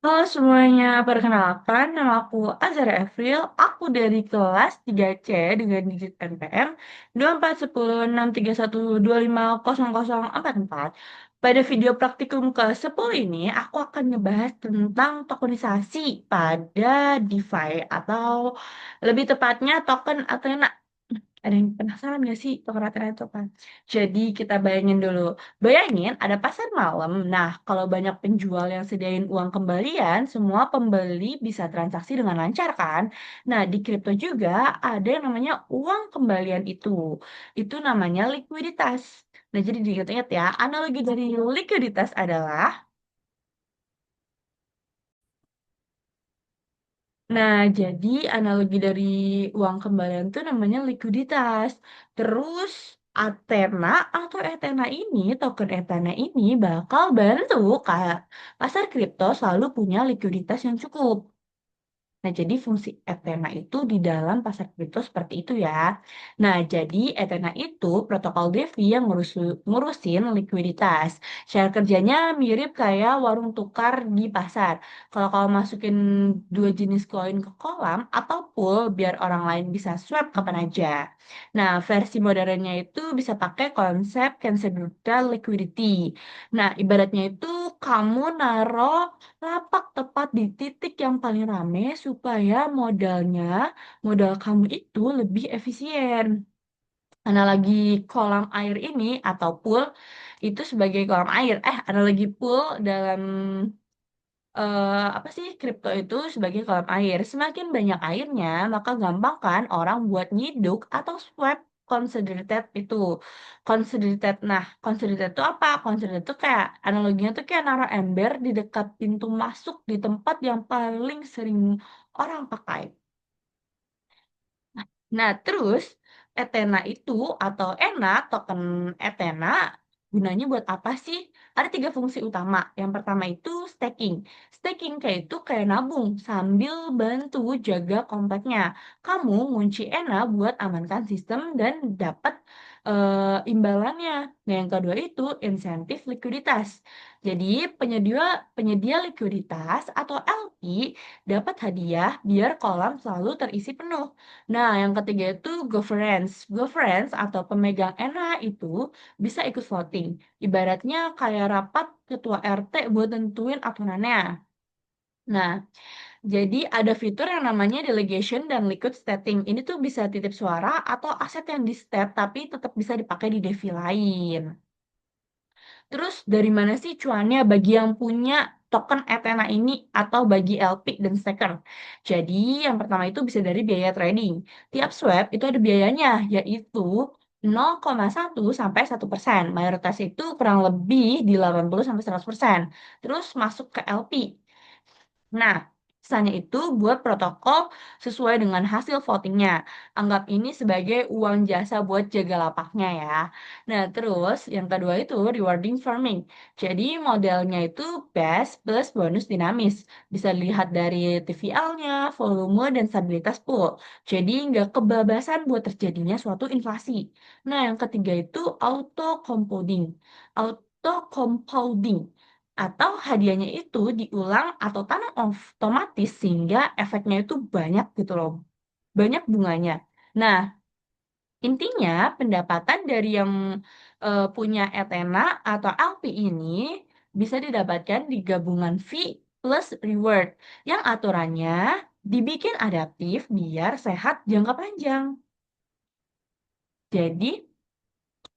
Halo semuanya, perkenalkan nama aku Azara Evril. Aku dari kelas 3C dengan digit NPM 24106312500044. Pada video praktikum ke-10 ini, aku akan ngebahas tentang tokenisasi pada DeFi atau lebih tepatnya token Athena. Ada yang penasaran nggak sih token itu kan? Jadi kita bayangin dulu. Bayangin ada pasar malam. Nah, kalau banyak penjual yang sediain uang kembalian, semua pembeli bisa transaksi dengan lancar kan? Nah, di kripto juga ada yang namanya uang kembalian itu. Itu namanya likuiditas. Nah, jadi diingat-ingat ya, analogi dari likuiditas adalah Nah, jadi analogi dari uang kembalian itu namanya likuiditas. Terus Athena atau Ethena ini, token Ethena ini bakal bantu kayak pasar kripto selalu punya likuiditas yang cukup. Nah, jadi fungsi Ethena itu di dalam pasar kripto seperti itu ya. Nah, jadi Ethena itu protokol DeFi yang ngurusin likuiditas. Cara kerjanya mirip kayak warung tukar di pasar. Kalau kamu masukin dua jenis koin ke kolam atau pool biar orang lain bisa swap kapan aja. Nah, versi modernnya itu bisa pakai konsep Cancer liquidity. Nah, ibaratnya itu kamu naruh lapak tepat di titik yang paling rame supaya modal kamu itu lebih efisien. Analogi kolam air ini atau pool itu sebagai kolam air. Analogi pool dalam apa sih kripto itu sebagai kolam air. Semakin banyak airnya, maka gampang kan orang buat nyiduk atau swipe concentrated itu. Concentrated itu apa? Concentrated itu kayak analoginya tuh kayak naruh ember di dekat pintu masuk di tempat yang paling sering orang pakai. Nah, terus Ethena itu atau ENA, token Ethena, gunanya buat apa sih? Ada tiga fungsi utama. Yang pertama itu staking. Staking kayak itu kayak nabung sambil bantu jaga kompleknya. Kamu ngunci ENA buat amankan sistem dan dapat imbalannya. Nah, yang kedua itu insentif likuiditas. Jadi penyedia penyedia likuiditas atau LP dapat hadiah biar kolam selalu terisi penuh. Nah, yang ketiga itu governance. Governance atau pemegang ENA itu bisa ikut voting. Ibaratnya kayak rapat ketua RT buat tentuin aturannya. Nah, jadi ada fitur yang namanya delegation dan liquid staking. Ini tuh bisa titip suara atau aset yang di step tapi tetap bisa dipakai di DeFi lain. Terus dari mana sih cuannya bagi yang punya token Ethena ini atau bagi LP dan staker? Jadi yang pertama itu bisa dari biaya trading. Tiap swap itu ada biayanya, yaitu 0,1 sampai 1%. Mayoritas itu kurang lebih di 80 sampai 100%. Terus masuk ke LP. Nah, sisanya itu buat protokol sesuai dengan hasil votingnya. Anggap ini sebagai uang jasa buat jaga lapaknya ya. Nah, terus yang kedua itu rewarding farming. Jadi modelnya itu best plus bonus dinamis. Bisa dilihat dari TVL-nya, volume, dan stabilitas pool. Jadi nggak kebabasan buat terjadinya suatu inflasi. Nah, yang ketiga itu auto compounding. Auto compounding atau hadiahnya itu diulang atau tanam otomatis sehingga efeknya itu banyak gitu loh, banyak bunganya. Nah, intinya pendapatan dari yang punya Ethena atau LP ini bisa didapatkan di gabungan fee plus reward yang aturannya dibikin adaptif biar sehat jangka panjang. Jadi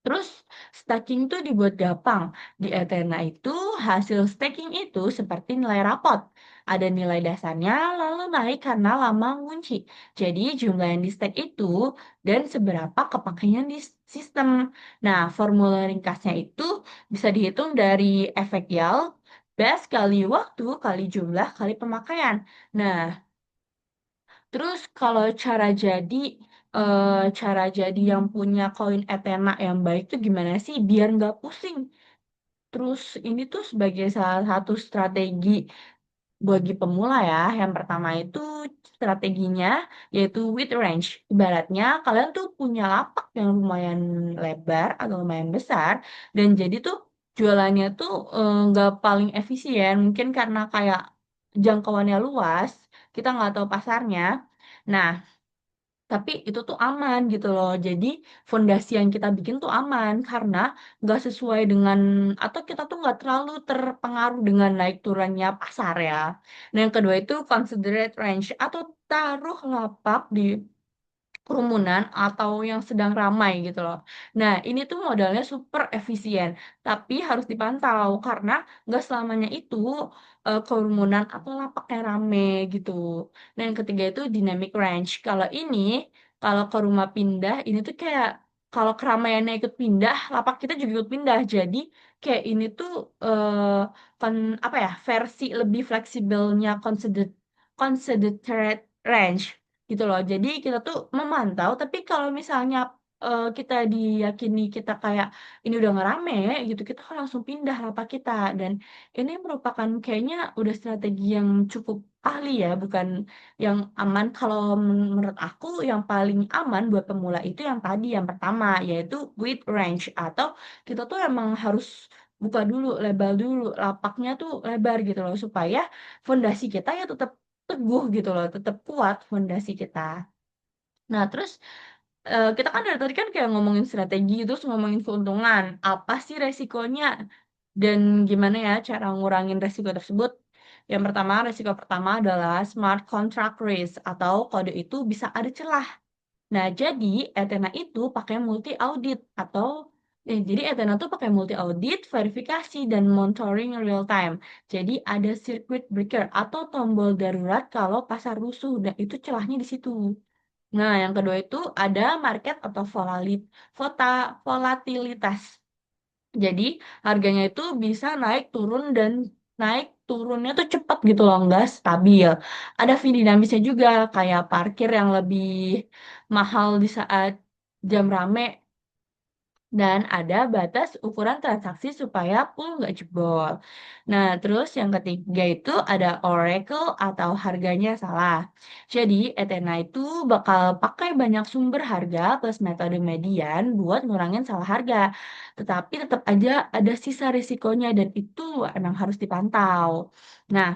terus staking itu dibuat gampang. Di Ethena itu hasil staking itu seperti nilai rapot. Ada nilai dasarnya lalu naik karena lama ngunci. Jadi jumlah yang di stake itu dan seberapa kepakaian di sistem. Nah, formula ringkasnya itu bisa dihitung dari efek yield, base kali waktu kali jumlah kali pemakaian. Nah, terus kalau cara jadi yang punya koin Ethena yang baik tuh gimana sih biar nggak pusing? Terus ini tuh sebagai salah satu strategi bagi pemula ya. Yang pertama itu strateginya yaitu with range. Ibaratnya kalian tuh punya lapak yang lumayan lebar atau lumayan besar dan jadi tuh jualannya tuh nggak paling efisien. Mungkin karena kayak jangkauannya luas, kita nggak tahu pasarnya. Nah, tapi itu tuh aman gitu loh. Jadi fondasi yang kita bikin tuh aman karena nggak sesuai dengan atau kita tuh nggak terlalu terpengaruh dengan naik turunnya pasar ya. Nah, yang kedua itu considerate range atau taruh lapak di kerumunan atau yang sedang ramai gitu loh. Nah, ini tuh modalnya super efisien, tapi harus dipantau karena nggak selamanya itu kerumunan atau lapaknya rame gitu. Nah, yang ketiga itu dynamic range. Kalau ke rumah pindah, ini tuh kayak kalau keramaiannya ikut pindah, lapak kita juga ikut pindah. Jadi kayak ini tuh kon apa ya versi lebih fleksibelnya considered range gitu loh. Jadi kita tuh memantau, tapi kalau misalnya kita diyakini kita kayak ini udah ngerame gitu, kita kan langsung pindah lapak kita. Dan ini merupakan kayaknya udah strategi yang cukup ahli ya, bukan yang aman. Kalau menurut aku yang paling aman buat pemula itu yang tadi, yang pertama, yaitu with range. Atau kita tuh emang harus buka dulu, lebar dulu, lapaknya tuh lebar gitu loh, supaya fondasi kita ya tetap teguh gitu loh, tetap kuat fondasi kita. Nah, terus kita kan dari tadi kan kayak ngomongin strategi, terus ngomongin keuntungan. Apa sih resikonya dan gimana ya cara ngurangin resiko tersebut? Yang pertama, resiko pertama adalah smart contract risk atau kode itu bisa ada celah. Nah, jadi Ethena itu pakai multi audit jadi Ethena tuh pakai multi audit, verifikasi dan monitoring real time. Jadi ada circuit breaker atau tombol darurat kalau pasar rusuh dan itu celahnya di situ. Nah, yang kedua itu ada market atau volatilitas. Jadi harganya itu bisa naik turun dan naik turunnya tuh cepat gitu loh, nggak stabil. Ada fee dinamisnya juga kayak parkir yang lebih mahal di saat jam rame dan ada batas ukuran transaksi supaya pool nggak jebol. Nah, terus yang ketiga itu ada oracle atau harganya salah. Jadi, Ethena itu bakal pakai banyak sumber harga plus metode median buat ngurangin salah harga. Tetapi tetap aja ada sisa risikonya dan itu emang harus dipantau. Nah,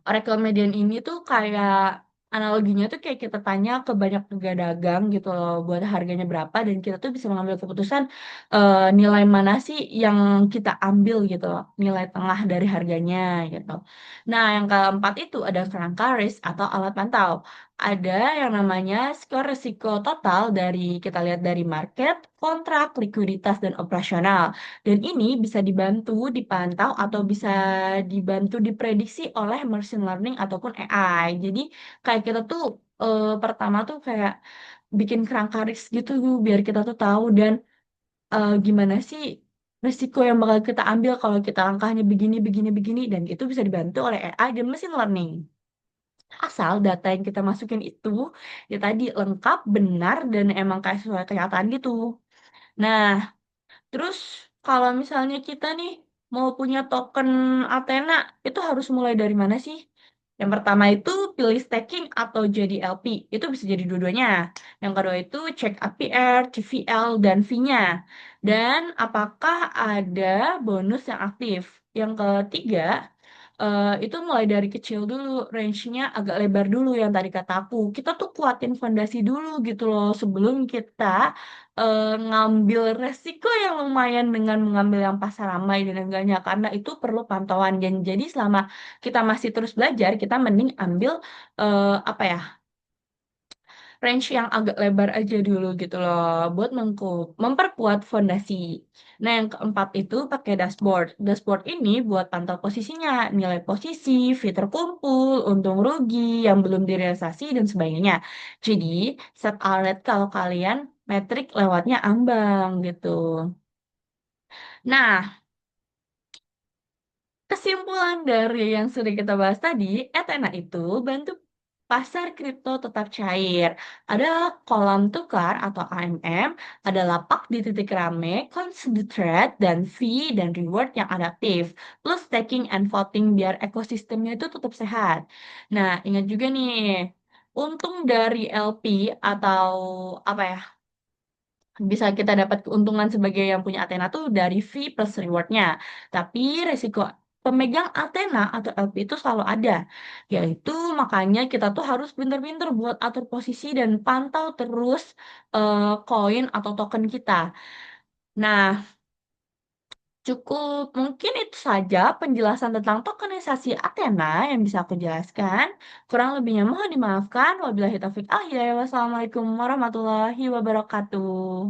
Oracle Median ini tuh kayak analoginya tuh kayak kita tanya ke banyak pedagang gitu loh buat harganya berapa dan kita tuh bisa mengambil keputusan nilai mana sih yang kita ambil gitu loh, nilai tengah dari harganya gitu. Nah, yang keempat itu ada kerangka risk atau alat pantau. Ada yang namanya skor risiko total dari kita lihat dari market, kontrak, likuiditas dan operasional. Dan ini bisa dibantu, dipantau, atau bisa dibantu diprediksi oleh machine learning ataupun AI. Jadi kayak kita tuh pertama tuh kayak bikin kerangka risk gitu biar kita tuh tahu dan gimana sih risiko yang bakal kita ambil kalau kita langkahnya begini, begini, begini. Dan itu bisa dibantu oleh AI dan machine learning. Asal data yang kita masukin itu ya tadi lengkap, benar, dan emang kayak sesuai kenyataan gitu. Nah, terus kalau misalnya kita nih mau punya token Athena, itu harus mulai dari mana sih? Yang pertama itu pilih staking atau jadi LP. Itu bisa jadi dua-duanya. Yang kedua itu cek APR, TVL, dan fee-nya. Dan apakah ada bonus yang aktif. Yang ketiga, itu mulai dari kecil dulu, range-nya agak lebar dulu yang tadi kata aku. Kita tuh kuatin fondasi dulu gitu loh sebelum kita ngambil resiko yang lumayan dengan mengambil yang pasar ramai dan enggaknya karena itu perlu pantauan dan jadi selama kita masih terus belajar kita mending ambil apa ya range yang agak lebar aja dulu gitu loh buat memperkuat fondasi. Nah, yang keempat itu pakai dashboard. Dashboard ini buat pantau posisinya, nilai posisi, fitur kumpul, untung rugi yang belum direalisasi dan sebagainya. Jadi, set alert kalau kalian metrik lewatnya ambang gitu. Nah, kesimpulan dari yang sudah kita bahas tadi, Ethena itu bantu pasar kripto tetap cair. Ada kolam tukar atau AMM, ada lapak di titik rame, concentrate, dan fee dan reward yang adaptif. Plus staking and voting biar ekosistemnya itu tetap sehat. Nah, ingat juga nih, untung dari LP atau apa ya, bisa kita dapat keuntungan sebagai yang punya Athena tuh dari fee plus rewardnya. Tapi resiko Pemegang Athena atau LP itu selalu ada, yaitu makanya kita tuh harus pinter-pinter buat atur posisi dan pantau terus koin atau token kita. Nah, cukup mungkin itu saja penjelasan tentang tokenisasi Athena yang bisa aku jelaskan. Kurang lebihnya mohon dimaafkan. Wabillahi taufiq wal hidayah. Wassalamualaikum warahmatullahi wabarakatuh.